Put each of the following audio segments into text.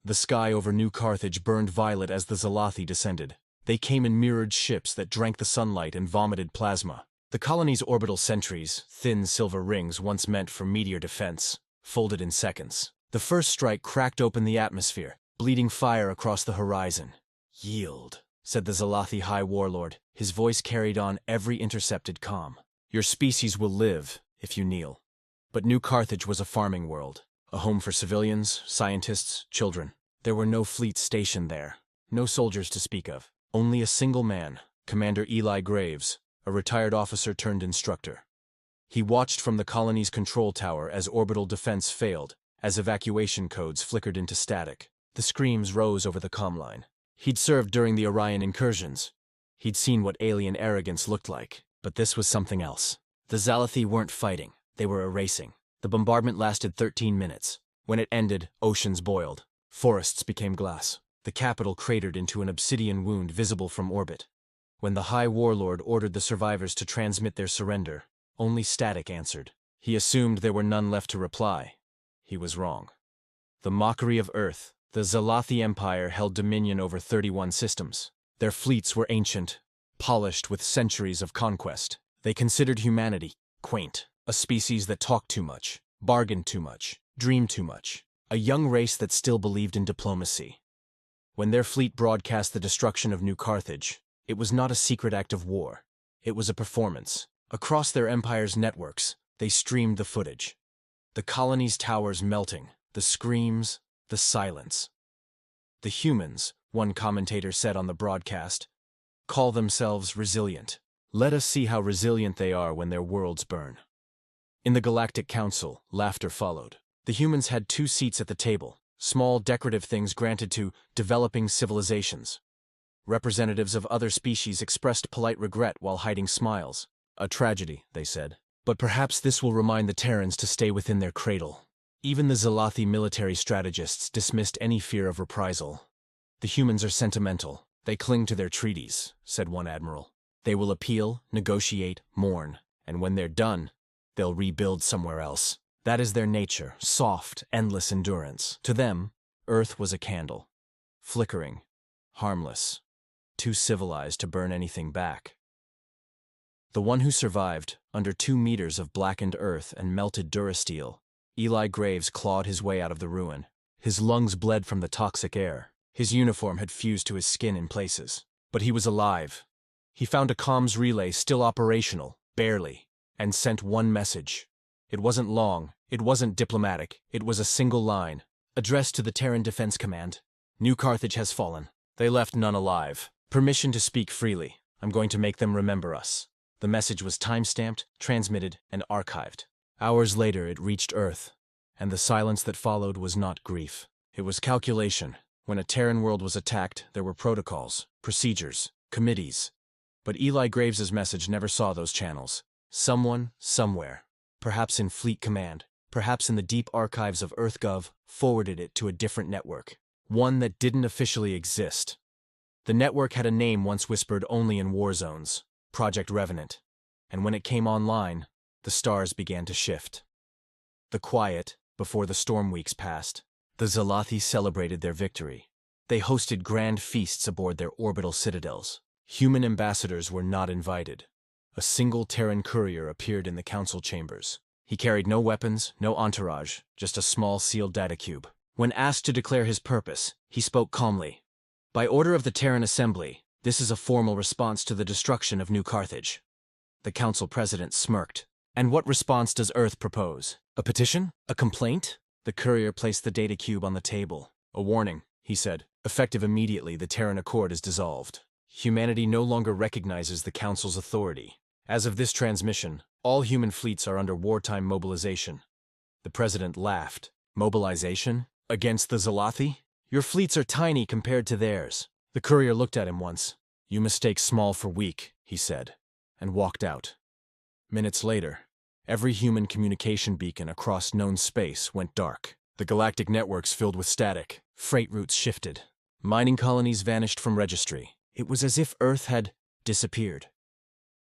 The sky over New Carthage burned violet as the Zalathi descended. They came in mirrored ships that drank the sunlight and vomited plasma. The colony's orbital sentries, thin silver rings once meant for meteor defense, folded in seconds. The first strike cracked open the atmosphere, bleeding fire across the horizon. "Yield," said the Zalathi High Warlord. His voice carried on every intercepted comm. "Your species will live if you kneel." But New Carthage was a farming world, a home for civilians, scientists, children. There were no fleets stationed there, no soldiers to speak of. Only a single man, Commander Eli Graves, a retired officer turned instructor. He watched from the colony's control tower as orbital defense failed, as evacuation codes flickered into static. The screams rose over the comm line. He'd served during the Orion incursions. He'd seen what alien arrogance looked like, but this was something else. The Zalathi weren't fighting, they were erasing. The bombardment lasted 13 minutes. When it ended, oceans boiled. Forests became glass. The capital cratered into an obsidian wound visible from orbit. When the High Warlord ordered the survivors to transmit their surrender, only static answered. He assumed there were none left to reply. He was wrong. The mockery of Earth, the Zalathi Empire held dominion over 31 systems. Their fleets were ancient, polished with centuries of conquest. They considered humanity quaint, a species that talked too much, bargained too much, dreamed too much, a young race that still believed in diplomacy. When their fleet broadcast the destruction of New Carthage, it was not a secret act of war. It was a performance. Across their empire's networks, they streamed the footage. The colony's towers melting, the screams, the silence. "The humans," one commentator said on the broadcast, "call themselves resilient. Let us see how resilient they are when their worlds burn." In the Galactic Council, laughter followed. The humans had 2 seats at the table, small decorative things granted to developing civilizations. Representatives of other species expressed polite regret while hiding smiles. "A tragedy," they said. "But perhaps this will remind the Terrans to stay within their cradle." Even the Zalathi military strategists dismissed any fear of reprisal. "The humans are sentimental. They cling to their treaties," said one admiral. "They will appeal, negotiate, mourn, and when they're done, they'll rebuild somewhere else. That is their nature, soft, endless endurance." To them, Earth was a candle, flickering, harmless, too civilized to burn anything back. The one who survived, under 2 meters of blackened earth and melted durasteel, Eli Graves clawed his way out of the ruin. His lungs bled from the toxic air. His uniform had fused to his skin in places. But he was alive. He found a comms relay still operational, barely, and sent one message. It wasn't long, it wasn't diplomatic, it was a single line, addressed to the Terran Defense Command. "New Carthage has fallen. They left none alive. Permission to speak freely. I'm going to make them remember us." The message was time-stamped, transmitted, and archived. Hours later it reached Earth, and the silence that followed was not grief. It was calculation. When a Terran world was attacked, there were protocols, procedures, committees. But Eli Graves's message never saw those channels. Someone, somewhere, perhaps in Fleet Command, perhaps in the deep archives of EarthGov, forwarded it to a different network. One that didn't officially exist. The network had a name once whispered only in war zones, Project Revenant. And when it came online, the stars began to shift. The quiet, before the storm weeks passed, the Zalathi celebrated their victory. They hosted grand feasts aboard their orbital citadels. Human ambassadors were not invited. A single Terran courier appeared in the council chambers. He carried no weapons, no entourage, just a small sealed data cube. When asked to declare his purpose, he spoke calmly. "By order of the Terran Assembly, this is a formal response to the destruction of New Carthage." The council president smirked. "And what response does Earth propose? A petition? A complaint?" The courier placed the data cube on the table. "A warning," he said. "Effective immediately, the Terran Accord is dissolved. Humanity no longer recognizes the Council's authority. As of this transmission, all human fleets are under wartime mobilization." The president laughed. "Mobilization? Against the Zalathi? Your fleets are tiny compared to theirs." The courier looked at him once. "You mistake small for weak," he said, and walked out. Minutes later, every human communication beacon across known space went dark. The galactic networks filled with static. Freight routes shifted. Mining colonies vanished from registry. It was as if Earth had disappeared.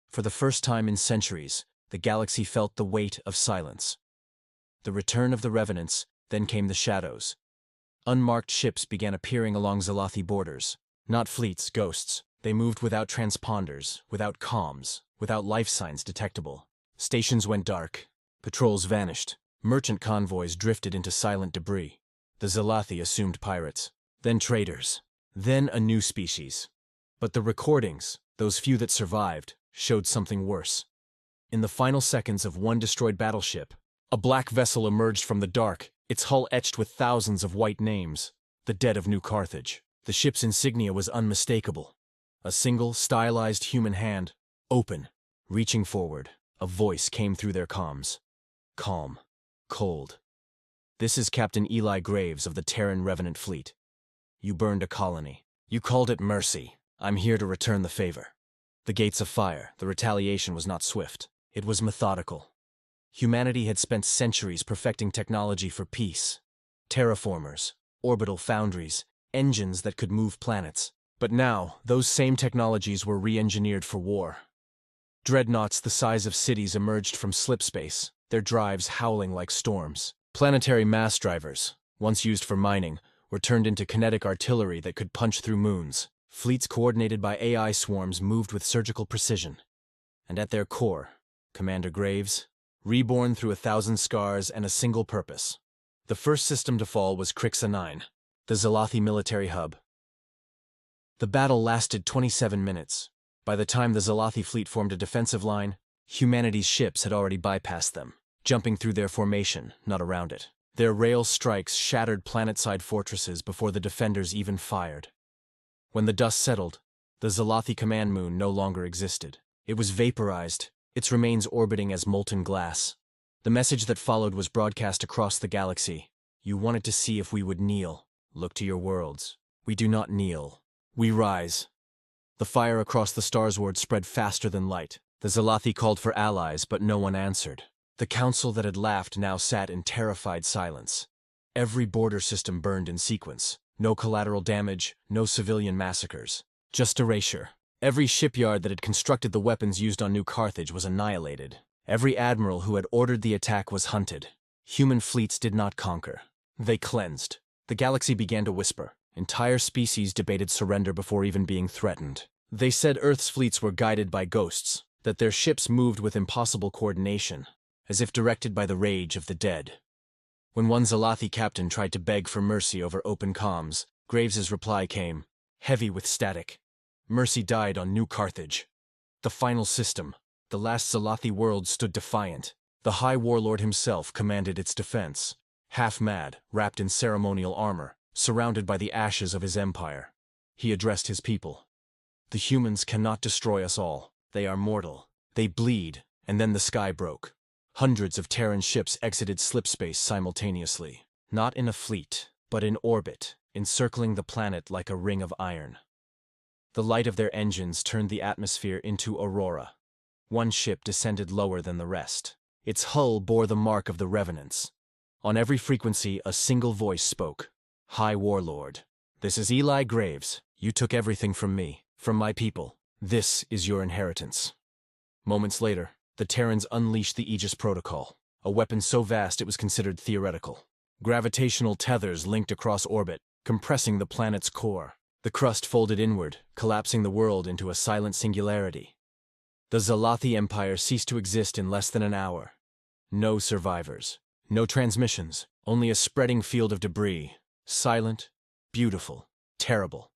For the first time in centuries, the galaxy felt the weight of silence. The return of the Revenants, then came the shadows. Unmarked ships began appearing along Zalathi borders. Not fleets, ghosts. They moved without transponders, without comms, without life signs detectable. Stations went dark. Patrols vanished. Merchant convoys drifted into silent debris. The Zalathi assumed pirates, then traders, then a new species. But the recordings, those few that survived, showed something worse. In the final seconds of one destroyed battleship, a black vessel emerged from the dark, its hull etched with thousands of white names, the dead of New Carthage. The ship's insignia was unmistakable. A single, stylized human hand, open, reaching forward. A voice came through their comms. Calm. Cold. This is Captain Eli Graves of the Terran Revenant Fleet. You burned a colony. You called it mercy. I'm here to return the favor. The gates of fire, the retaliation was not swift. It was methodical. Humanity had spent centuries perfecting technology for peace. Terraformers, orbital foundries, engines that could move planets. But now, those same technologies were re-engineered for war. Dreadnoughts the size of cities emerged from slipspace, their drives howling like storms. Planetary mass drivers, once used for mining, were turned into kinetic artillery that could punch through moons. Fleets coordinated by AI swarms moved with surgical precision. And at their core, Commander Graves, reborn through 1,000 scars and a single purpose. The first system to fall was Crixa 9, the Zalathi military hub. The battle lasted 27 minutes. By the time the Zalathi fleet formed a defensive line, humanity's ships had already bypassed them, jumping through their formation, not around it. Their rail strikes shattered planet-side fortresses before the defenders even fired. When the dust settled, the Zalathi command moon no longer existed. It was vaporized, its remains orbiting as molten glass. The message that followed was broadcast across the galaxy. You wanted to see if we would kneel. Look to your worlds. We do not kneel. We rise. The fire across the Starsward spread faster than light. The Zalathi called for allies, but no one answered. The council that had laughed now sat in terrified silence. Every border system burned in sequence. No collateral damage, no civilian massacres. Just erasure. Every shipyard that had constructed the weapons used on New Carthage was annihilated. Every admiral who had ordered the attack was hunted. Human fleets did not conquer. They cleansed. The galaxy began to whisper. Entire species debated surrender before even being threatened. They said Earth's fleets were guided by ghosts, that their ships moved with impossible coordination, as if directed by the rage of the dead. When one Zalathi captain tried to beg for mercy over open comms, Graves's reply came, heavy with static. Mercy died on New Carthage. The final system, the last Zalathi world, stood defiant. The High Warlord himself commanded its defense, half-mad, wrapped in ceremonial armor, surrounded by the ashes of his empire. He addressed his people. The humans cannot destroy us all. They are mortal. They bleed, and then the sky broke. Hundreds of Terran ships exited slipspace simultaneously, not in a fleet, but in orbit, encircling the planet like a ring of iron. The light of their engines turned the atmosphere into aurora. One ship descended lower than the rest. Its hull bore the mark of the Revenants. On every frequency, a single voice spoke. High Warlord, this is Eli Graves. You took everything from me, from my people. This is your inheritance. Moments later, the Terrans unleashed the Aegis Protocol, a weapon so vast it was considered theoretical. Gravitational tethers linked across orbit, compressing the planet's core. The crust folded inward, collapsing the world into a silent singularity. The Zalathi Empire ceased to exist in less than an hour. No survivors, no transmissions, only a spreading field of debris. Silent, beautiful, terrible.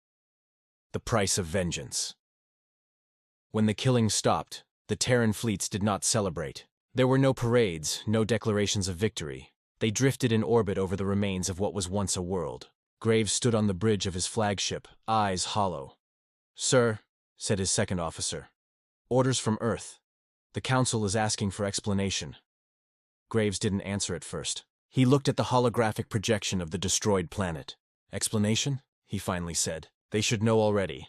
The price of vengeance. When the killing stopped, the Terran fleets did not celebrate. There were no parades, no declarations of victory. They drifted in orbit over the remains of what was once a world. Graves stood on the bridge of his flagship, eyes hollow. "Sir," said his second officer, "orders from Earth. The Council is asking for explanation." Graves didn't answer at first. He looked at the holographic projection of the destroyed planet. "Explanation?" he finally said. "They should know already."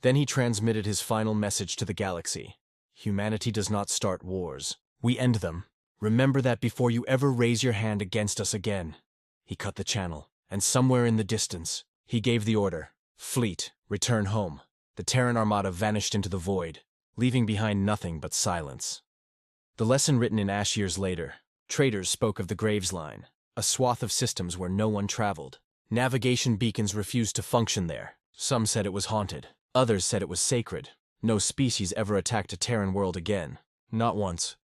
Then he transmitted his final message to the galaxy. Humanity does not start wars. We end them. Remember that before you ever raise your hand against us again. He cut the channel, and somewhere in the distance, he gave the order, "Fleet, return home." The Terran armada vanished into the void, leaving behind nothing but silence. The lesson written in ash years later, traders spoke of the Graves Line, a swath of systems where no one traveled. Navigation beacons refused to function there. Some said it was haunted. Others said it was sacred. No species ever attacked a Terran world again. Not once.